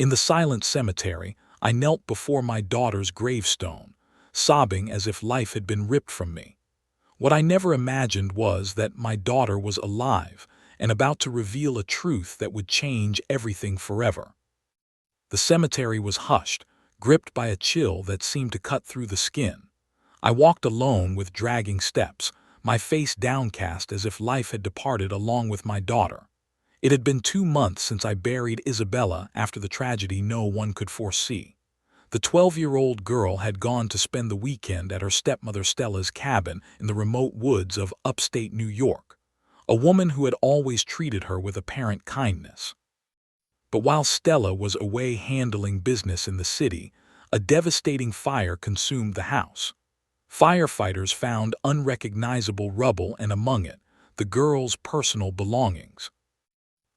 In the silent cemetery, I knelt before my daughter's gravestone, sobbing as if life had been ripped from me. What I never imagined was that my daughter was alive and about to reveal a truth that would change everything forever. The cemetery was hushed, gripped by a chill that seemed to cut through the skin. I walked alone with dragging steps, my face downcast as if life had departed along with my daughter. It had been 2 months since I buried Isabella after the tragedy no one could foresee. The 12-year-old girl had gone to spend the weekend at her stepmother Stella's cabin in the remote woods of upstate New York, a woman who had always treated her with apparent kindness. But while Stella was away handling business in the city, a devastating fire consumed the house. Firefighters found unrecognizable rubble and among it, the girl's personal belongings.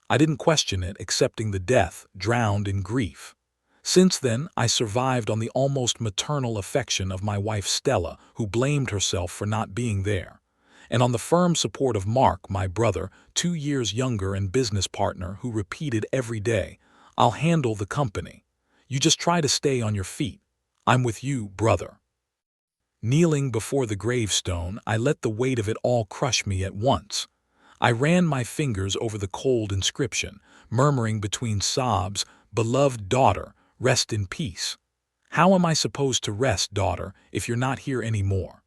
I didn't question it, accepting the death, drowned in grief. Since then, I survived on the almost maternal affection of my wife Stella, who blamed herself for not being there, and on the firm support of Mark, my brother, 2 years younger and business partner, who repeated every day, "I'll handle the company. You just try to stay on your feet. I'm with you, brother." Kneeling before the gravestone, I let the weight of it all crush me at once. I ran my fingers over the cold inscription, murmuring between sobs, "Beloved daughter, rest in peace." How am I supposed to rest, daughter, if you're not here anymore?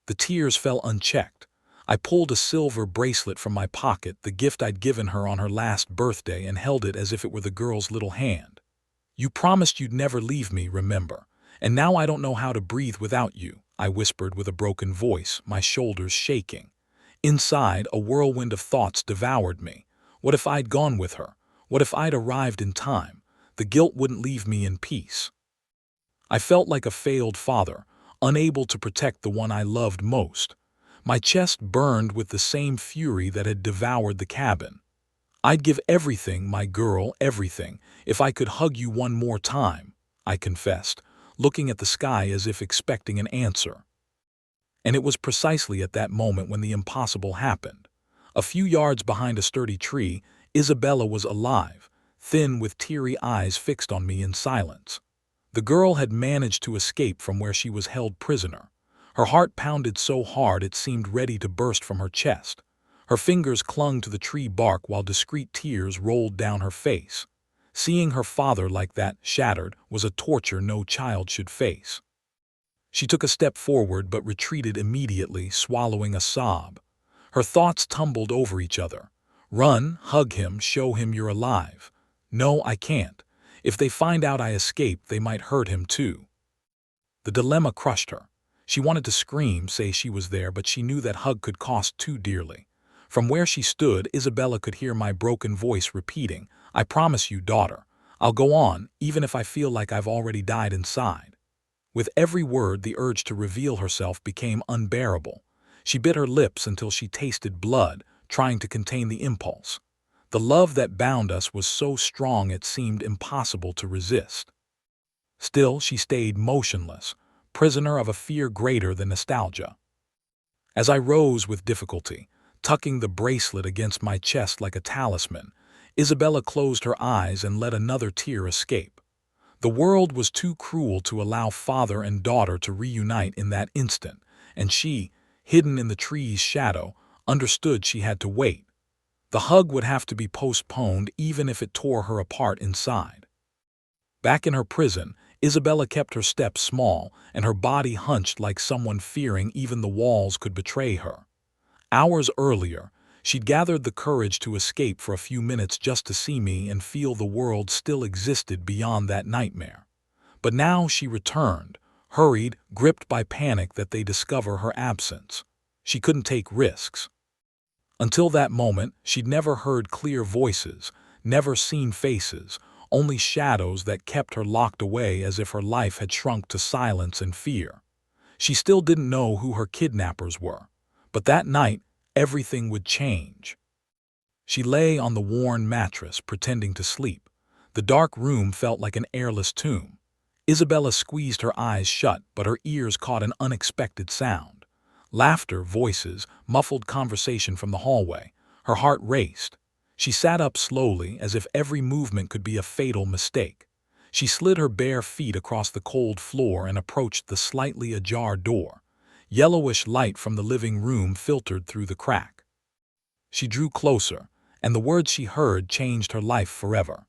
The tears fell unchecked. I pulled a silver bracelet from my pocket, the gift I'd given her on her last birthday, and held it as if it were the girl's little hand. "You promised you'd never leave me, remember? And now I don't know how to breathe without you," I whispered with a broken voice, my shoulders shaking. Inside, a whirlwind of thoughts devoured me. What if I'd gone with her? What if I'd arrived in time? The guilt wouldn't leave me in peace. I felt like a failed father, unable to protect the one I loved most. My chest burned with the same fury that had devoured the cabin. "I'd give everything, my girl, everything, if I could hug you one more time," I confessed, looking at the sky as if expecting an answer. And it was precisely at that moment when the impossible happened. A few yards behind a sturdy tree, Isabella was alive, thin with teary eyes fixed on me in silence. The girl had managed to escape from where she was held prisoner. Her heart pounded so hard it seemed ready to burst from her chest. Her fingers clung to the tree bark while discreet tears rolled down her face. Seeing her father like that, shattered, was a torture no child should face. She took a step forward but retreated immediately, swallowing a sob. Her thoughts tumbled over each other. Run, hug him, show him you're alive. No, I can't. If they find out I escaped, they might hurt him too. The dilemma crushed her. She wanted to scream, say she was there, but she knew that hug could cost too dearly. From where she stood, Isabella could hear my broken voice repeating, "I promise you, daughter, I'll go on, even if I feel like I've already died inside." With every word, the urge to reveal herself became unbearable. She bit her lips until she tasted blood, trying to contain the impulse. The love that bound us was so strong it seemed impossible to resist. Still, she stayed motionless, prisoner of a fear greater than nostalgia. As I rose with difficulty, tucking the bracelet against my chest like a talisman, Isabella closed her eyes and let another tear escape. The world was too cruel to allow father and daughter to reunite in that instant, and she, hidden in the tree's shadow, understood she had to wait. The hug would have to be postponed even if it tore her apart inside. Back in her prison, Isabella kept her steps small and her body hunched like someone fearing even the walls could betray her. Hours earlier, she'd gathered the courage to escape for a few minutes just to see me and feel the world still existed beyond that nightmare. But now she returned, hurried, gripped by panic that they discover her absence. She couldn't take risks. Until that moment, she'd never heard clear voices, never seen faces, only shadows that kept her locked away as if her life had shrunk to silence and fear. She still didn't know who her kidnappers were, but that night, everything would change. She lay on the worn mattress, pretending to sleep. The dark room felt like an airless tomb. Isabella squeezed her eyes shut, but her ears caught an unexpected sound. Laughter, voices, muffled conversation from the hallway. Her heart raced. She sat up slowly, as if every movement could be a fatal mistake. She slid her bare feet across the cold floor and approached the slightly ajar door. Yellowish light from the living room filtered through the crack. She drew closer, and the words she heard changed her life forever.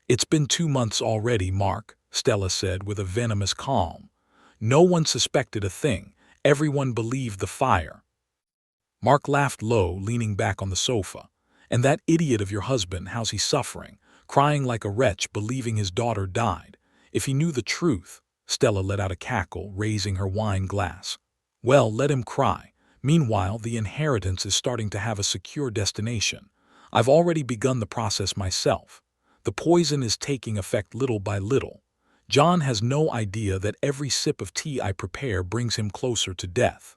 "It's been 2 months already, Mark," Stella said with a venomous calm. "No one suspected a thing. Everyone believed the fire." Mark laughed low, leaning back on the sofa. "And that idiot of your husband, how's he suffering? Crying like a wretch, believing his daughter died. If he knew the truth—" Stella let out a cackle, raising her wine glass. "Well, let him cry. Meanwhile, the inheritance is starting to have a secure destination. I've already begun the process myself. The poison is taking effect little by little. John has no idea that every sip of tea I prepare brings him closer to death."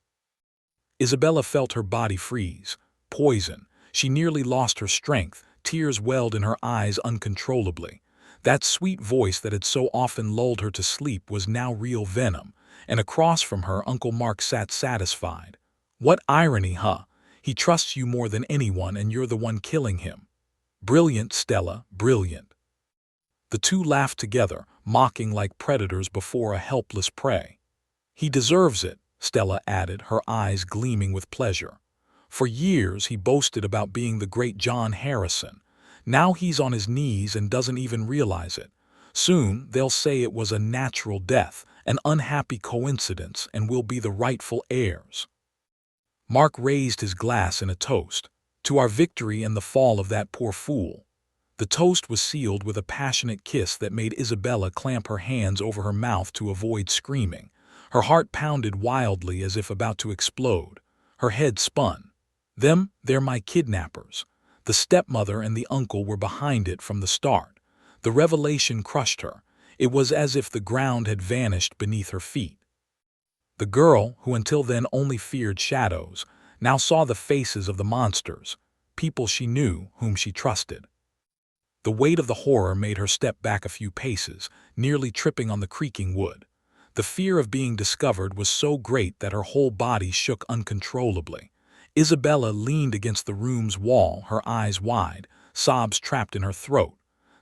Isabella felt her body freeze. Poison. She nearly lost her strength. Tears welled in her eyes uncontrollably. That sweet voice that had so often lulled her to sleep was now real venom, and across from her Uncle Mark sat satisfied. "What irony, huh? He trusts you more than anyone, and you're the one killing him." "Brilliant, Stella, brilliant." The two laughed together, mocking like predators before a helpless prey. "He deserves it," Stella added, her eyes gleaming with pleasure. "For years he boasted about being the great John Harrison. Now he's on his knees and doesn't even realize it. Soon they'll say it was a natural death, an unhappy coincidence, and we'll be the rightful heirs." Mark raised his glass in a toast. "To our victory and the fall of that poor fool." The toast was sealed with a passionate kiss that made Isabella clamp her hands over her mouth to avoid screaming. Her heart pounded wildly as if about to explode. Her head spun. They're my kidnappers. The stepmother and the uncle were behind it from the start. The revelation crushed her. It was as if the ground had vanished beneath her feet. The girl, who until then only feared shadows, now saw the faces of the monsters, people she knew, whom she trusted. The weight of the horror made her step back a few paces, nearly tripping on the creaking wood. The fear of being discovered was so great that her whole body shook uncontrollably. Isabella leaned against the room's wall, her eyes wide, sobs trapped in her throat.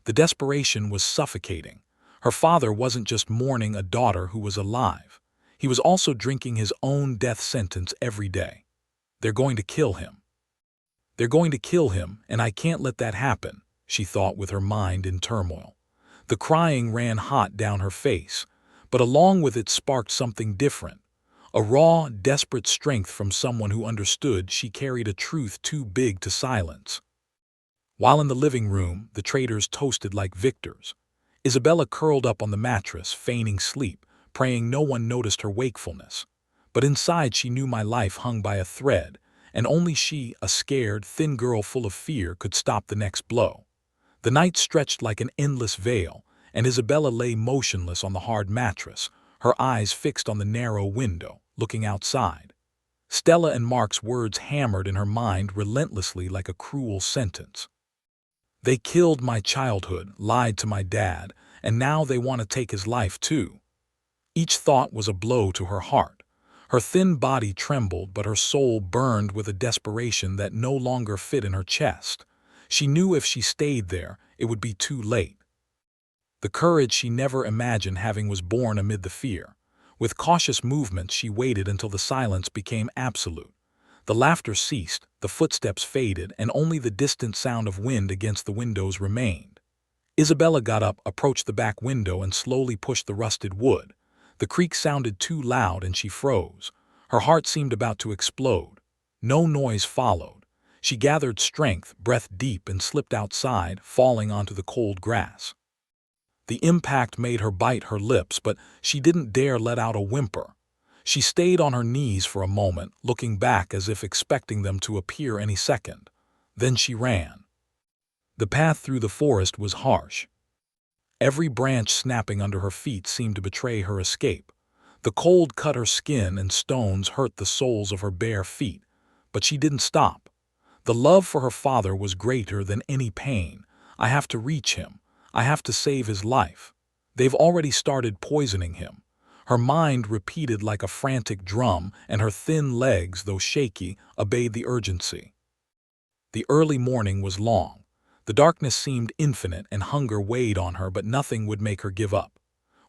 The desperation was suffocating. Her father wasn't just mourning a daughter who was alive. He was also drinking his own death sentence every day. "They're going to kill him. They're going to kill him, and I can't let that happen," she thought with her mind in turmoil. The crying ran hot down her face, but along with it sparked something different. A raw, desperate strength from someone who understood she carried a truth too big to silence. While in the living room, the traitors toasted like victors. Isabella curled up on the mattress, feigning sleep, praying no one noticed her wakefulness. But inside she knew my life hung by a thread, and only she, a scared, thin girl full of fear, could stop the next blow. The night stretched like an endless veil, and Isabella lay motionless on the hard mattress, her eyes fixed on the narrow window, looking outside. Stella and Mark's words hammered in her mind relentlessly like a cruel sentence. "They killed my childhood, lied to my dad, and now they want to take his life too." Each thought was a blow to her heart. Her thin body trembled, but her soul burned with a desperation that no longer fit in her chest. She knew if she stayed there, it would be too late. The courage she never imagined having was born amid the fear. With cautious movements, she waited until the silence became absolute. The laughter ceased, the footsteps faded, and only the distant sound of wind against the windows remained. Isabella got up, approached the back window, and slowly pushed the rusted wood. The creak sounded too loud, and she froze. Her heart seemed about to explode. No noise followed. She gathered strength, breathed deep, and slipped outside, falling onto the cold grass. The impact made her bite her lips, but she didn't dare let out a whimper. She stayed on her knees for a moment, looking back as if expecting them to appear any second. Then she ran. The path through the forest was harsh. Every branch snapping under her feet seemed to betray her escape. The cold cut her skin and stones hurt the soles of her bare feet, but she didn't stop. The love for her father was greater than any pain. "I have to reach him. I have to save his life. They've already started poisoning him." Her mind repeated like a frantic drum, and her thin legs, though shaky, obeyed the urgency. The early morning was long. The darkness seemed infinite and hunger weighed on her, but nothing would make her give up.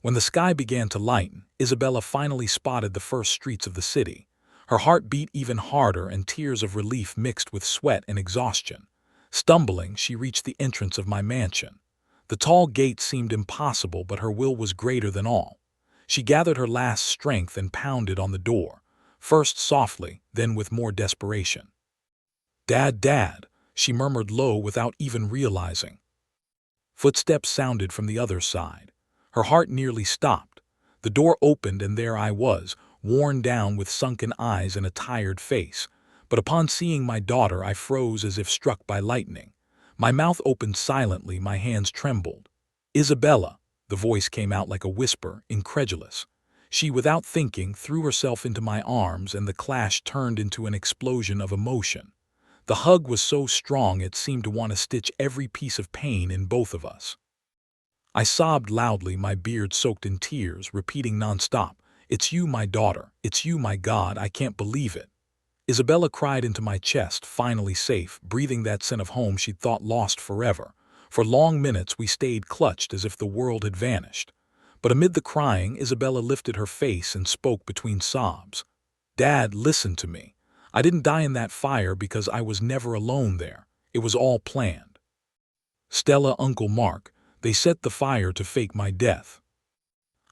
When the sky began to lighten, Isabella finally spotted the first streets of the city. Her heart beat even harder and tears of relief mixed with sweat and exhaustion. Stumbling, she reached the entrance of my mansion. The tall gate seemed impossible, but her will was greater than all. She gathered her last strength and pounded on the door, first softly, then with more desperation. "Dad, Dad," she murmured low without even realizing. Footsteps sounded from the other side. Her heart nearly stopped. The door opened and there I was, worn down with sunken eyes and a tired face. But upon seeing my daughter, I froze as if struck by lightning. My mouth opened silently, my hands trembled. "Isabella," the voice came out like a whisper, incredulous. She, without thinking, threw herself into my arms, and the clash turned into an explosion of emotion. The hug was so strong it seemed to want to stitch every piece of pain in both of us. I sobbed loudly, my beard soaked in tears, repeating nonstop, "It's you, my daughter. It's you, my God. I can't believe it." Isabella cried into my chest, finally safe, breathing that scent of home she'd thought lost forever. For long minutes we stayed clutched as if the world had vanished. But amid the crying, Isabella lifted her face and spoke between sobs. "Dad, listen to me. I didn't die in that fire because I was never alone there. It was all planned. Stella, Uncle Mark, they set the fire to fake my death."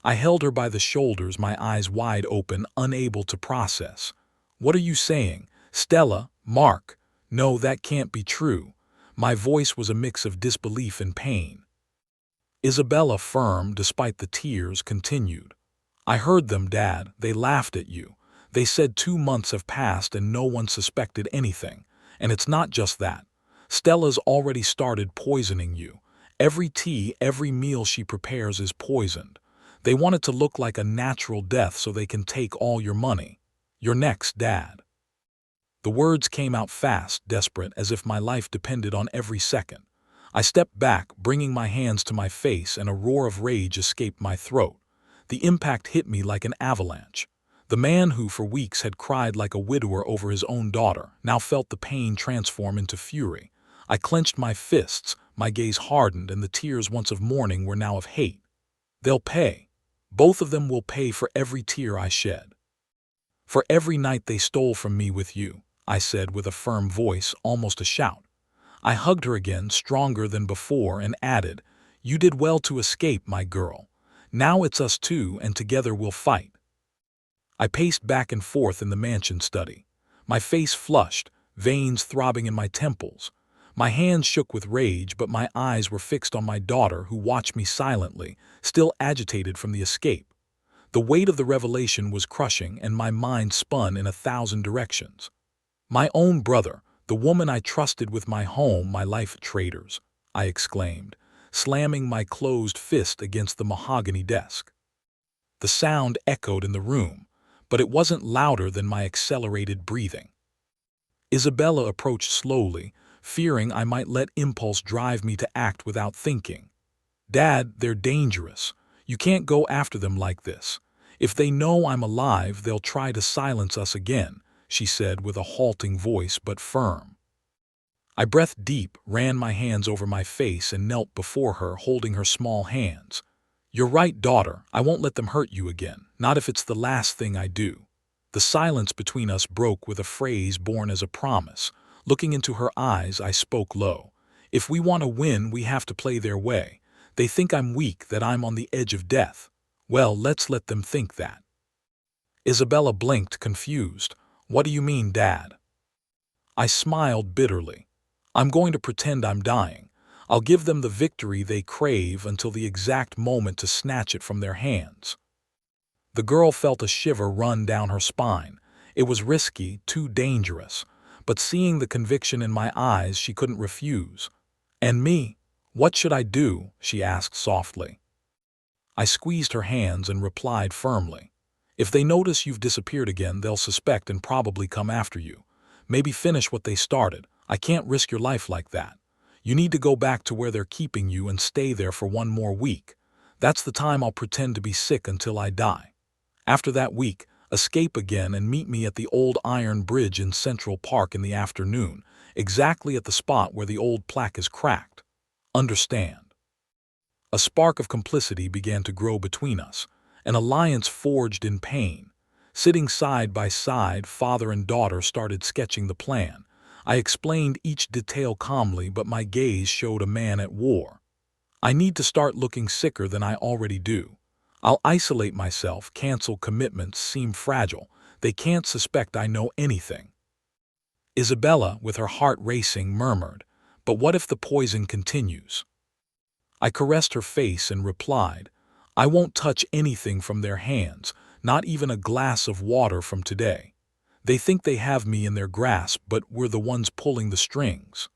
I held her by the shoulders, my eyes wide open, unable to process. "What are you saying? Stella, Mark? No, that can't be true." My voice was a mix of disbelief and pain. Isabella, firm despite the tears, continued. "I heard them, Dad. They laughed at you. They said 2 months have passed and no one suspected anything. And it's not just that. Stella's already started poisoning you. Every tea, every meal she prepares is poisoned. They want it to look like a natural death so they can take all your money. You're next, Dad." The words came out fast, desperate, as if my life depended on every second. I stepped back, bringing my hands to my face, and a roar of rage escaped my throat. The impact hit me like an avalanche. The man who for weeks had cried like a widower over his own daughter now felt the pain transform into fury. I clenched my fists, my gaze hardened, and the tears once of mourning were now of hate. "They'll pay. Both of them will pay for every tear I shed. For every night they stole from me with you," I said with a firm voice, almost a shout. I hugged her again, stronger than before, and added, "You did well to escape, my girl. Now it's us two, and together we'll fight." I paced back and forth in the mansion study. My face flushed, veins throbbing in my temples. My hands shook with rage, but my eyes were fixed on my daughter, who watched me silently, still agitated from the escape. The weight of the revelation was crushing, and my mind spun in 1,000 directions. "My own brother, the woman I trusted with my home, my life, traitors," I exclaimed, slamming my closed fist against the mahogany desk. The sound echoed in the room, but it wasn't louder than my accelerated breathing. Isabella approached slowly, fearing I might let impulse drive me to act without thinking. "Dad, they're dangerous. You can't go after them like this. If they know I'm alive, they'll try to silence us again," she said with a halting voice but firm. I breathed deep, ran my hands over my face, and knelt before her, holding her small hands. "You're right, daughter. I won't let them hurt you again, not if it's the last thing I do." The silence between us broke with a phrase born as a promise. Looking into her eyes, I spoke low. "If we want to win, we have to play their way. They think I'm weak, that I'm on the edge of death. Well, let's let them think that." Isabella blinked, confused. "What do you mean, Dad?" I smiled bitterly. "I'm going to pretend I'm dying. I'll give them the victory they crave until the exact moment to snatch it from their hands." The girl felt a shiver run down her spine. It was risky, too dangerous, but seeing the conviction in my eyes, she couldn't refuse. "And me? What should I do?" she asked softly. I squeezed her hands and replied firmly, "If they notice you've disappeared again, they'll suspect and probably come after you. Maybe finish what they started. I can't risk your life like that. You need to go back to where they're keeping you and stay there for 1 more week. That's the time I'll pretend to be sick until I die. After that week, escape again and meet me at the old iron bridge in Central Park in the afternoon, exactly at the spot where the old plaque is cracked. Understand. A spark of complicity began to grow between us, an alliance forged in pain. Sitting side by side, father and daughter started sketching the plan. I explained each detail calmly, but my gaze showed a man at war. I need to start looking sicker than I already do. I'll isolate myself, cancel commitments, seem fragile. They can't suspect I know anything. Isabella, with her heart racing, murmured, "But what if the poison continues?" I caressed her face and replied, "I won't touch anything from their hands, not even a glass of water from today. They think they have me in their grasp, but we're the ones pulling the strings."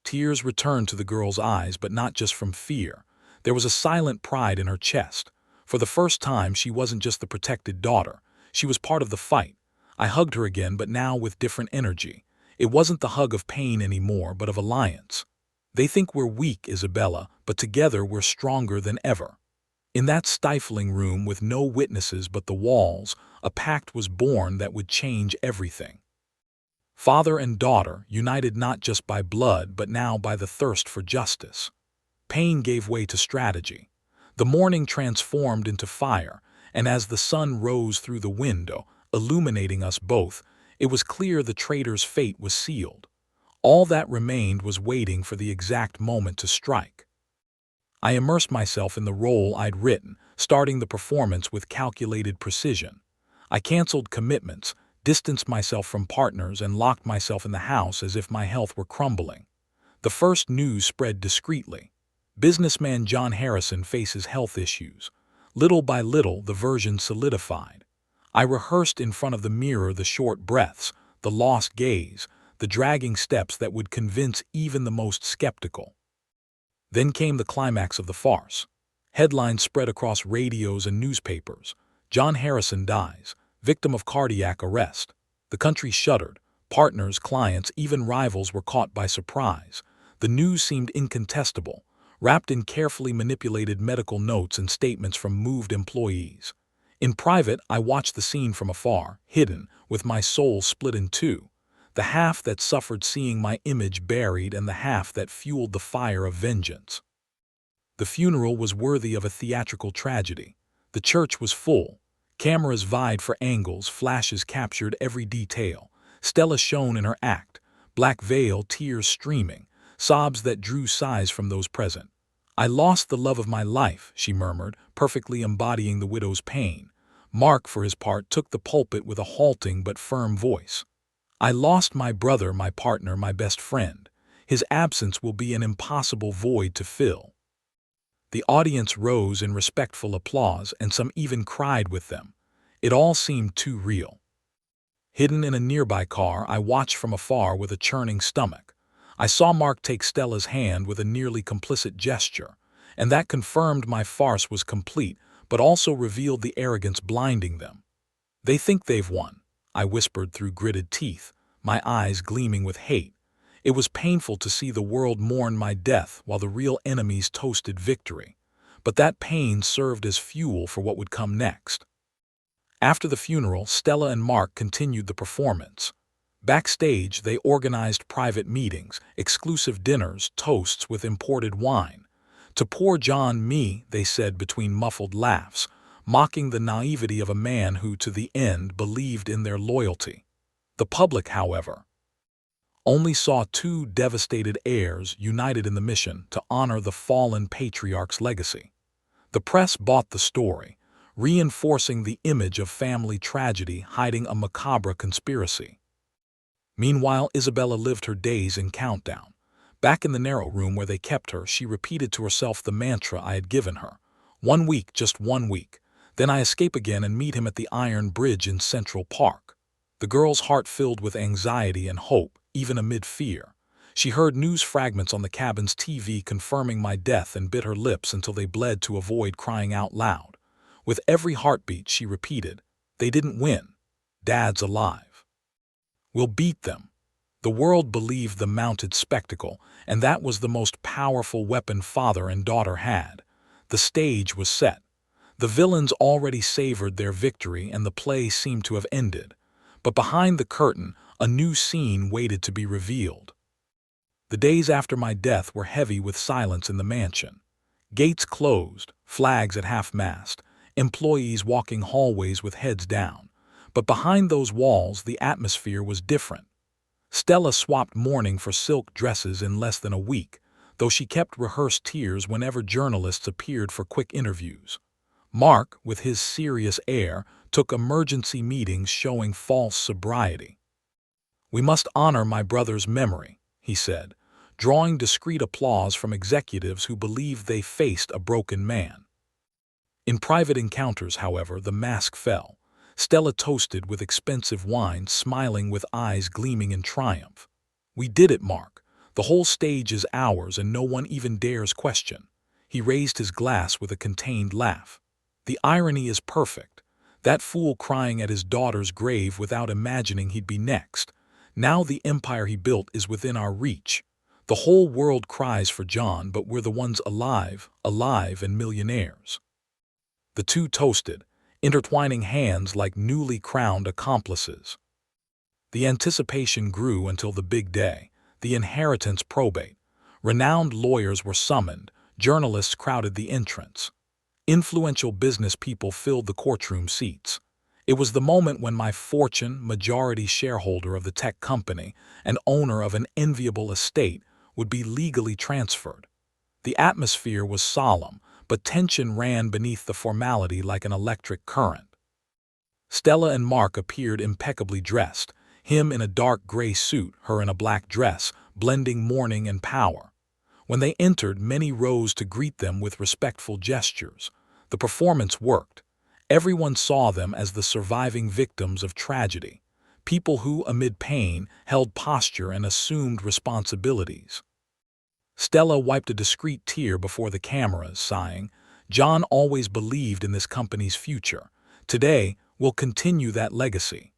Tears returned to the girl's eyes, but not just from fear. There was a silent pride in her chest. For the first time, she wasn't just the protected daughter. She was part of the fight. I hugged her again, but now with different energy. It wasn't the hug of pain anymore, but of alliance. They think we're weak, Isabella, but together we're stronger than ever. In that stifling room with no witnesses but the walls, a pact was born that would change everything. Father and daughter, united not just by blood but now by the thirst for justice. Pain gave way to strategy. The morning transformed into fire, and as the sun rose through the window, illuminating us both, it was clear the traitor's fate was sealed. All that remained was waiting for the exact moment to strike. I immersed myself in the role I'd written, starting the performance with calculated precision. I canceled commitments, distanced myself from partners, and locked myself in the house as if my health were crumbling. The first news spread discreetly. Businessman John Harrison faces health issues. Little by little, the version solidified. I rehearsed in front of the mirror the short breaths, the lost gaze, the dragging steps that would convince even the most skeptical. Then came the climax of the farce. Headlines spread across radios and newspapers. John Harrison dies, victim of cardiac arrest. The country shuddered. Partners, clients, even rivals were caught by surprise. The news seemed incontestable, wrapped in carefully manipulated medical notes and statements from moved employees. In private, I watched the scene from afar, hidden, with my soul split in two. The half that suffered seeing my image buried and the half that fueled the fire of vengeance. The funeral was worthy of a theatrical tragedy. The church was full. Cameras vied for angles, flashes captured every detail. Stella shone in her act, black veil, tears streaming, sobs that drew sighs from those present. "I lost the love of my life," she murmured, perfectly embodying the widow's pain. Mark, for his part, took the pulpit with a halting but firm voice. "I lost my brother, my partner, my best friend. His absence will be an impossible void to fill." The audience rose in respectful applause, and some even cried with them. It all seemed too real. Hidden in a nearby car, I watched from afar with a churning stomach. I saw Mark take Stella's hand with a nearly complicit gesture, and that confirmed my farce was complete, but also revealed the arrogance blinding them. "They think they've won," I whispered through gritted teeth, my eyes gleaming with hate. It was painful to see the world mourn my death while the real enemies toasted victory. But that pain served as fuel for what would come next. After the funeral, Stella and Mark continued the performance. Backstage, they organized private meetings, exclusive dinners, toasts with imported wine. "To poor John, me," they said between muffled laughs, mocking the naivety of a man who, to the end, believed in their loyalty. The public, however, only saw two devastated heirs united in the mission to honor the fallen patriarch's legacy. The press bought the story, reinforcing the image of family tragedy hiding a macabre conspiracy. Meanwhile, Isabella lived her days in countdown. Back in the narrow room where they kept her, she repeated to herself the mantra I had given her. 1 week, just 1 week. Then I escape again and meet him at the Iron Bridge in Central Park. The girl's heart filled with anxiety and hope, even amid fear. She heard news fragments on the cabin's TV confirming my death and bit her lips until they bled to avoid crying out loud. With every heartbeat, she repeated, "They didn't win. Dad's alive. We'll beat them." The world believed the mounted spectacle, and that was the most powerful weapon father and daughter had. The stage was set. The villains already savored their victory, and the play seemed to have ended. But behind the curtain, a new scene waited to be revealed. The days after my death were heavy with silence in the mansion. Gates closed, flags at half-mast, employees walking hallways with heads down. But behind those walls, the atmosphere was different. Stella swapped mourning for silk dresses in less than a week, though she kept rehearsed tears whenever journalists appeared for quick interviews. Mark, with his serious air, took emergency meetings showing false sobriety. "We must honor my brother's memory," he said, drawing discreet applause from executives who believed they faced a broken man. In private encounters, however, the mask fell. Stella toasted with expensive wine, smiling with eyes gleaming in triumph. "We did it, Mark. The whole stage is ours and no one even dares question." He raised his glass with a contained laugh. "The irony is perfect. That fool crying at his daughter's grave without imagining he'd be next. Now the empire he built is within our reach. The whole world cries for John, but we're the ones alive and millionaires." The two toasted, intertwining hands like newly crowned accomplices. The anticipation grew until the big day, the inheritance probate. Renowned lawyers were summoned, journalists crowded the entrance. Influential business people filled the courtroom seats. It was the moment when my majority shareholder of the tech company and owner of an enviable estate would be legally transferred. The atmosphere was solemn, but tension ran beneath the formality like an electric current. Stella and Mark appeared impeccably dressed, him in a dark gray suit, her in a black dress, blending mourning and power. When they entered, many rose to greet them with respectful gestures. The performance worked. Everyone saw them as the surviving victims of tragedy, people who, amid pain, held posture and assumed responsibilities. Stella wiped a discreet tear before the cameras, sighing, "John always believed in this company's future. Today, we'll continue that legacy."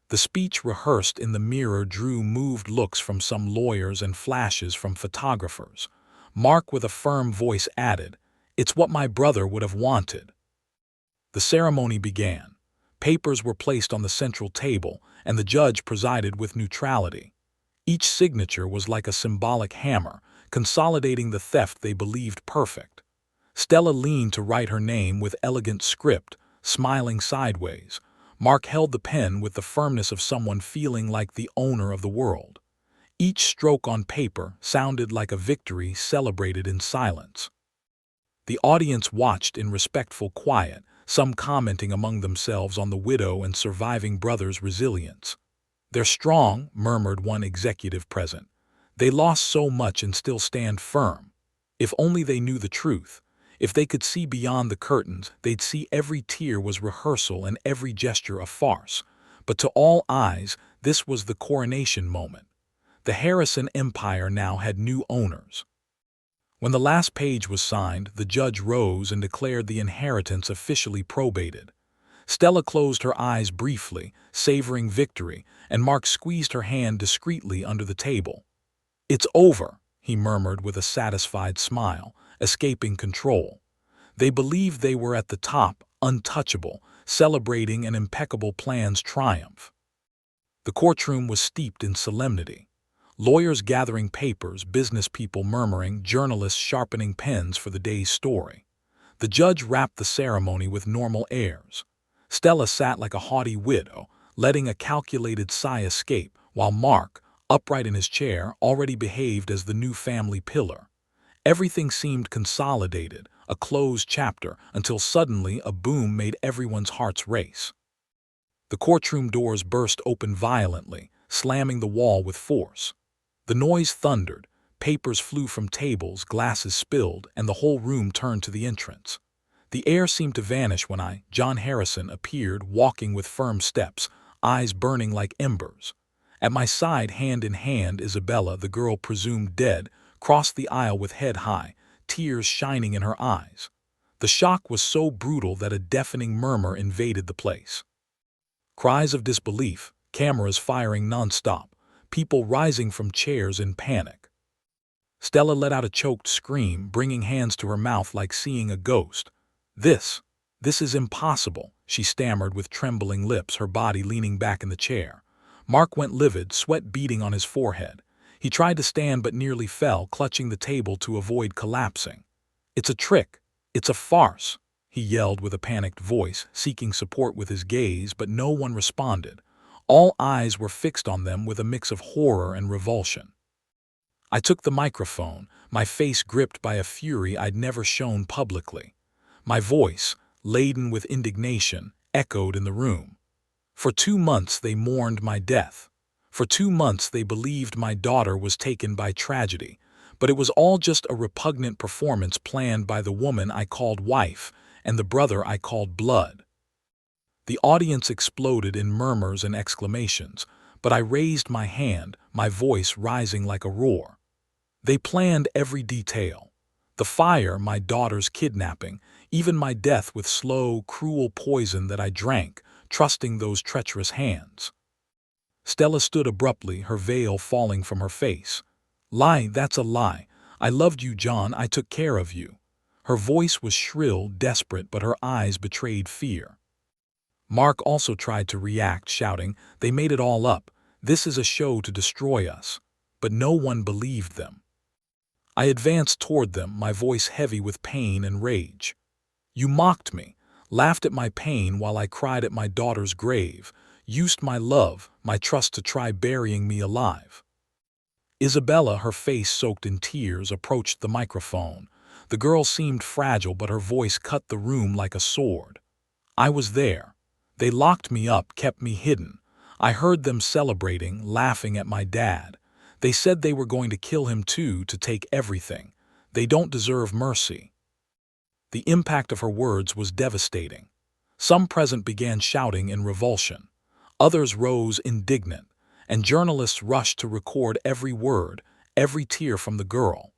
The speech rehearsed in the mirror drew moved looks from some lawyers and flashes from photographers. Mark, with a firm voice, added, "It's what my brother would have wanted." The ceremony began. Papers were placed on the central table, and the judge presided with neutrality. Each signature was like a symbolic hammer, consolidating the theft they believed perfect. Stella leaned to write her name with elegant script, smiling sideways. Mark held the pen with the firmness of someone feeling like the owner of the world. Each stroke on paper sounded like a victory celebrated in silence. The audience watched in respectful quiet, some commenting among themselves on the widow and surviving brother's resilience. "They're strong," murmured one executive present. "They lost so much and still stand firm. If only they knew the truth. If they could see beyond the curtains, they'd see every tear was rehearsal and every gesture a farce." But to all eyes, this was the coronation moment. The Harrison empire now had new owners. When the last page was signed, the judge rose and declared the inheritance officially probated. Stella closed her eyes briefly, savoring victory, and Mark squeezed her hand discreetly under the table. "It's over," he murmured with a satisfied smile, escaping control. They believed they were at the top, untouchable, celebrating an impeccable plan's triumph. The courtroom was steeped in solemnity. Lawyers gathering papers, business people murmuring, journalists sharpening pens for the day's story. The judge wrapped the ceremony with normal airs. Stella sat like a haughty widow, letting a calculated sigh escape, while Mark, upright in his chair, already behaved as the new family pillar. Everything seemed consolidated, a closed chapter, until suddenly a boom made everyone's hearts race. The courtroom doors burst open violently, slamming the wall with force. The noise thundered, papers flew from tables, glasses spilled, and the whole room turned to the entrance. The air seemed to vanish when John Harrison, appeared, walking with firm steps, eyes burning like embers. At my side, hand in hand, Isabella, the girl presumed dead, crossed the aisle with head high, tears shining in her eyes. The shock was so brutal that a deafening murmur invaded the place. Cries of disbelief, cameras firing non-stop, people rising from chairs in panic. Stella let out a choked scream, bringing hands to her mouth like seeing a ghost. "This "This is impossible," she stammered with trembling lips, her body leaning back in the chair. Mark went livid, sweat beading on his forehead. He tried to stand but nearly fell, clutching the table to avoid collapsing. "It's a trick! It's a farce!" he yelled with a panicked voice, seeking support with his gaze, but no one responded. All eyes were fixed on them with a mix of horror and revulsion. I took the microphone, my face gripped by a fury I'd never shown publicly. My voice, laden with indignation, echoed in the room. For 2 months they mourned my death. For 2 months they believed my daughter was taken by tragedy, but it was all just a repugnant performance planned by the woman I called wife and the brother I called blood. The audience exploded in murmurs and exclamations, but I raised my hand, my voice rising like a roar. They planned every detail. The fire, my daughter's kidnapping, even my death with slow, cruel poison that I drank, trusting those treacherous hands. Stella stood abruptly, her veil falling from her face. "Lie, that's a lie. I loved you, John, I took care of you." Her voice was shrill, desperate, but her eyes betrayed fear. Mark also tried to react, shouting, "They made it all up. This is a show to destroy us." But no one believed them. I advanced toward them, my voice heavy with pain and rage. "You mocked me, laughed at my pain while I cried at my daughter's grave, used my love, my trust to try burying me alive." Isabella, her face soaked in tears, approached the microphone. The girl seemed fragile, but her voice cut the room like a sword. "I was there. They locked me up, kept me hidden. I heard them celebrating, laughing at my dad. They said they were going to kill him too, to take everything. They don't deserve mercy." The impact of her words was devastating. Some present began shouting in revulsion. Others rose indignant, and journalists rushed to record every word, every tear from the girl.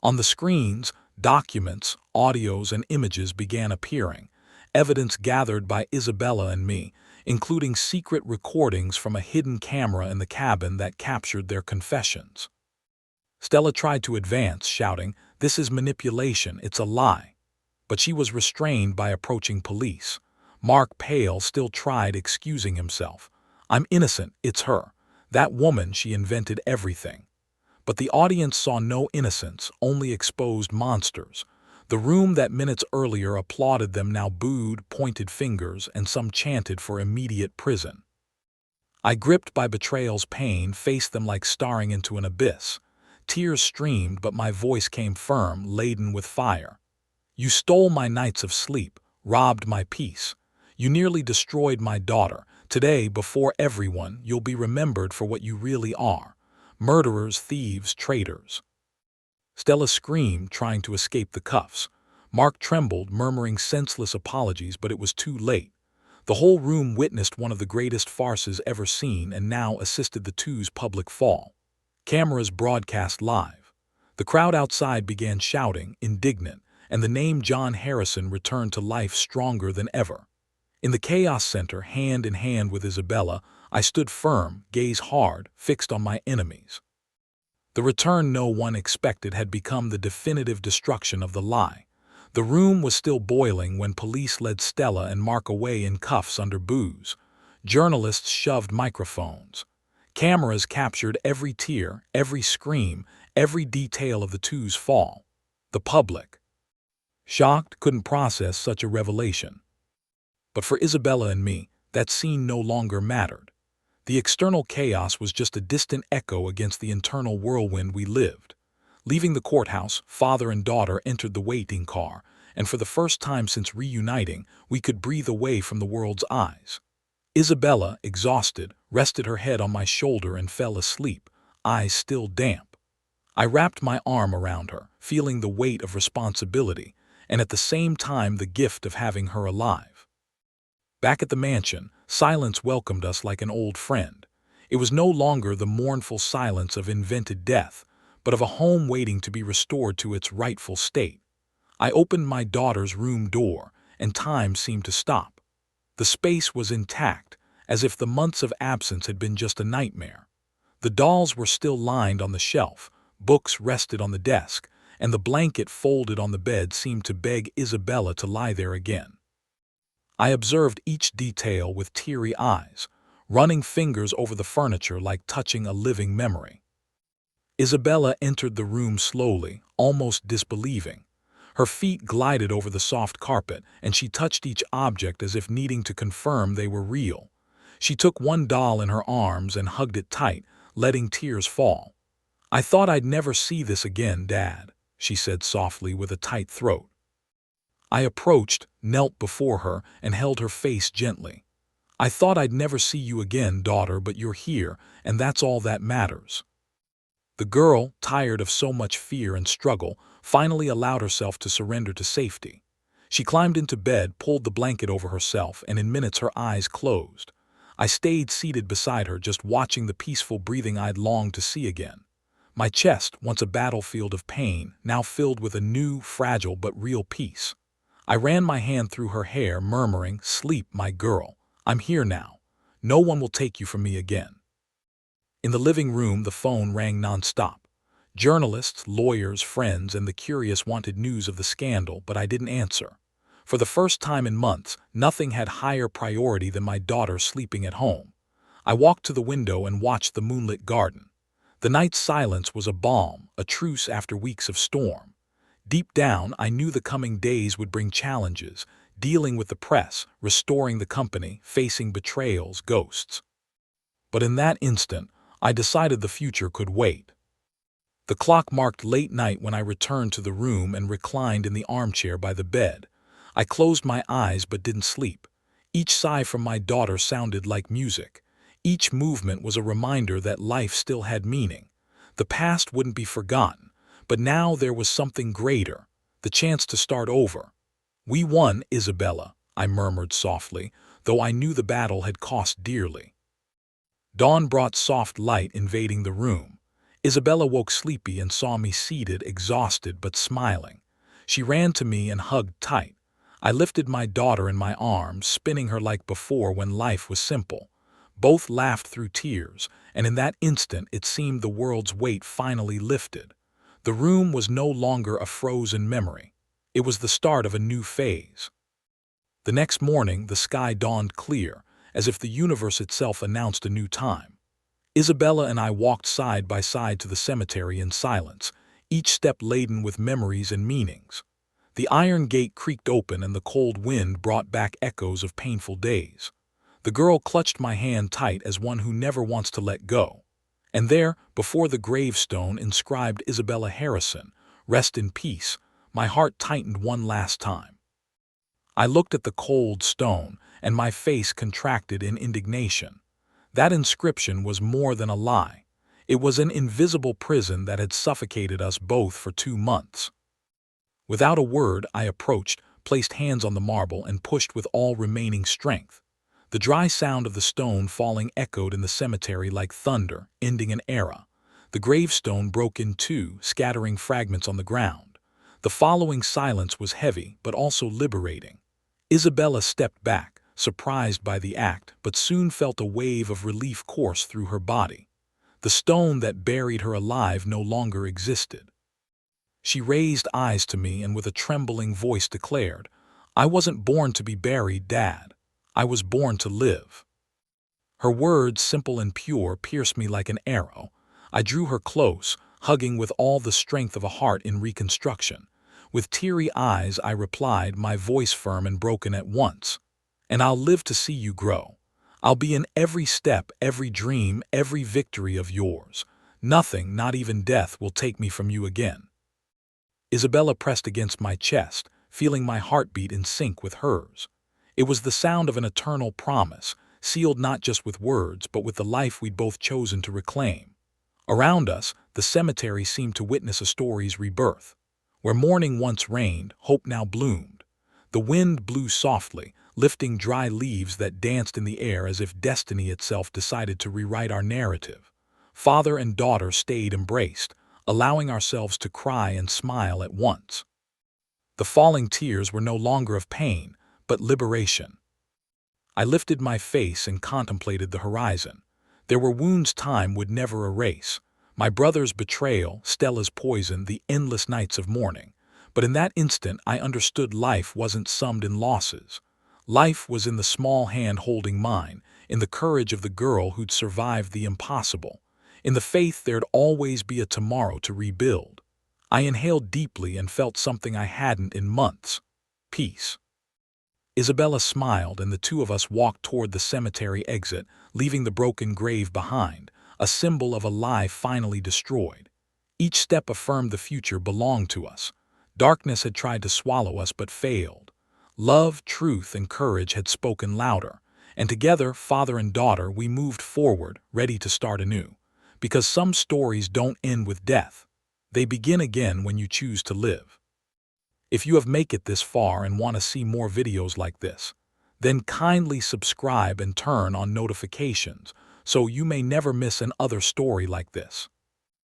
On the screens, documents, audios, and images began appearing, evidence gathered by Isabella and me, including secret recordings from a hidden camera in the cabin that captured their confessions. Stella tried to advance, shouting, "This is manipulation, it's a lie." But she was restrained by approaching police. Mark, pale, still tried excusing himself. "I'm innocent, it's her. That woman, she invented everything." But the audience saw no innocence, only exposed monsters. The room that minutes earlier applauded them now booed, pointed fingers, and some chanted for immediate prison. I, gripped by betrayal's pain, faced them like staring into an abyss. Tears streamed, but my voice came firm, laden with fire. "You stole my nights of sleep, robbed my peace. You nearly destroyed my daughter. Today, before everyone, you'll be remembered for what you really are. Murderers, thieves, traitors." Stella screamed, trying to escape the cuffs. Mark trembled, murmuring senseless apologies, but it was too late. The whole room witnessed one of the greatest farces ever seen and now assisted the two's public fall. Cameras broadcast live. The crowd outside began shouting, indignant, and the name John Harrison returned to life stronger than ever. In the chaos center, hand in hand with Isabella, I stood firm, gaze hard, fixed on my enemies. The return no one expected had become the definitive destruction of the lie. The room was still boiling when police led Stella and Mark away in cuffs under boos. Journalists shoved microphones. Cameras captured every tear, every scream, every detail of the two's fall. The public, shocked, couldn't process such a revelation. But for Isabella and me, that scene no longer mattered. The external chaos was just a distant echo against the internal whirlwind we lived. Leaving the courthouse, father and daughter entered the waiting car, and for the first time since reuniting, we could breathe away from the world's eyes. Isabella, exhausted, rested her head on my shoulder and fell asleep, eyes still damp. I wrapped my arm around her, feeling the weight of responsibility, and at the same time the gift of having her alive. Back at the mansion, silence welcomed us like an old friend. It was no longer the mournful silence of invented death, but of a home waiting to be restored to its rightful state. I opened my daughter's room door, and time seemed to stop. The space was intact, as if the months of absence had been just a nightmare. The dolls were still lined on the shelf, books rested on the desk, and the blanket folded on the bed seemed to beg Isabella to lie there again. I observed each detail with teary eyes, running fingers over the furniture like touching a living memory. Isabella entered the room slowly, almost disbelieving. Her feet glided over the soft carpet, and she touched each object as if needing to confirm they were real. She took one doll in her arms and hugged it tight, letting tears fall. "I thought I'd never see this again, Dad," she said softly with a tight throat. I approached, knelt before her, and held her face gently. "I thought I'd never see you again, daughter, but you're here, and that's all that matters." The girl, tired of so much fear and struggle, finally allowed herself to surrender to safety. She climbed into bed, pulled the blanket over herself, and in minutes her eyes closed. I stayed seated beside her, just watching the peaceful breathing I'd longed to see again. My chest, once a battlefield of pain, now filled with a new, fragile but real peace. I ran my hand through her hair, murmuring, "Sleep, my girl. I'm here now. No one will take you from me again." In the living room, the phone rang nonstop. Journalists, lawyers, friends, and the curious wanted news of the scandal, but I didn't answer. For the first time in months, nothing had higher priority than my daughter sleeping at home. I walked to the window and watched the moonlit garden. The night's silence was a balm, a truce after weeks of storm. Deep down, I knew the coming days would bring challenges, dealing with the press, restoring the company, facing betrayals, ghosts. But in that instant, I decided the future could wait. The clock marked late night when I returned to the room and reclined in the armchair by the bed. I closed my eyes but didn't sleep. Each sigh from my daughter sounded like music. Each movement was a reminder that life still had meaning. The past wouldn't be forgotten, but now there was something greater, the chance to start over. "We won, Isabella," I murmured softly, though I knew the battle had cost dearly. Dawn brought soft light invading the room. Isabella woke sleepy and saw me seated, exhausted but smiling. She ran to me and hugged tight. I lifted my daughter in my arms, spinning her like before when life was simple. Both laughed through tears, and in that instant it seemed the world's weight finally lifted. The room was no longer a frozen memory. It was the start of a new phase. The next morning, the sky dawned clear, as if the universe itself announced a new time. Isabella and I walked side by side to the cemetery in silence, each step laden with memories and meanings. The iron gate creaked open and the cold wind brought back echoes of painful days. The girl clutched my hand tight as one who never wants to let go. And there, before the gravestone inscribed Isabella Harrison, "Rest in peace," my heart tightened one last time. I looked at the cold stone, and my face contracted in indignation. That inscription was more than a lie. It was an invisible prison that had suffocated us both for 2 months. Without a word, I approached, placed hands on the marble, and pushed with all remaining strength. The dry sound of the stone falling echoed in the cemetery like thunder, ending an era. The gravestone broke in two, scattering fragments on the ground. The following silence was heavy, but also liberating. Isabella stepped back, surprised by the act, but soon felt a wave of relief course through her body. The stone that buried her alive no longer existed. She raised eyes to me and with a trembling voice declared, "I wasn't born to be buried, Dad. I was born to live." Her words, simple and pure, pierced me like an arrow. I drew her close, hugging with all the strength of a heart in reconstruction. With teary eyes, I replied, my voice firm and broken at once, "And I'll live to see you grow. I'll be in every step, every dream, every victory of yours. Nothing, not even death, will take me from you again." Isabella pressed against my chest, feeling my heartbeat in sync with hers. It was the sound of an eternal promise, sealed not just with words, but with the life we'd both chosen to reclaim. Around us, the cemetery seemed to witness a story's rebirth. Where mourning once reigned, hope now bloomed. The wind blew softly, lifting dry leaves that danced in the air as if destiny itself decided to rewrite our narrative. Father and daughter stayed embraced, allowing ourselves to cry and smile at once. The falling tears were no longer of pain, but liberation. I lifted my face and contemplated the horizon. There were wounds time would never erase. My brother's betrayal, Stella's poison, the endless nights of mourning. But in that instant I understood life wasn't summed in losses. Life was in the small hand holding mine, in the courage of the girl who'd survived the impossible, in the faith there'd always be a tomorrow to rebuild. I inhaled deeply and felt something I hadn't in months. Peace. Isabella smiled, and the two of us walked toward the cemetery exit, leaving the broken grave behind, a symbol of a lie finally destroyed. Each step affirmed the future belonged to us. Darkness had tried to swallow us but failed. Love, truth, and courage had spoken louder, and together, father and daughter, we moved forward, ready to start anew. Because some stories don't end with death. They begin again when you choose to live. If you have made it this far and want to see more videos like this, then kindly subscribe and turn on notifications so you may never miss another story like this.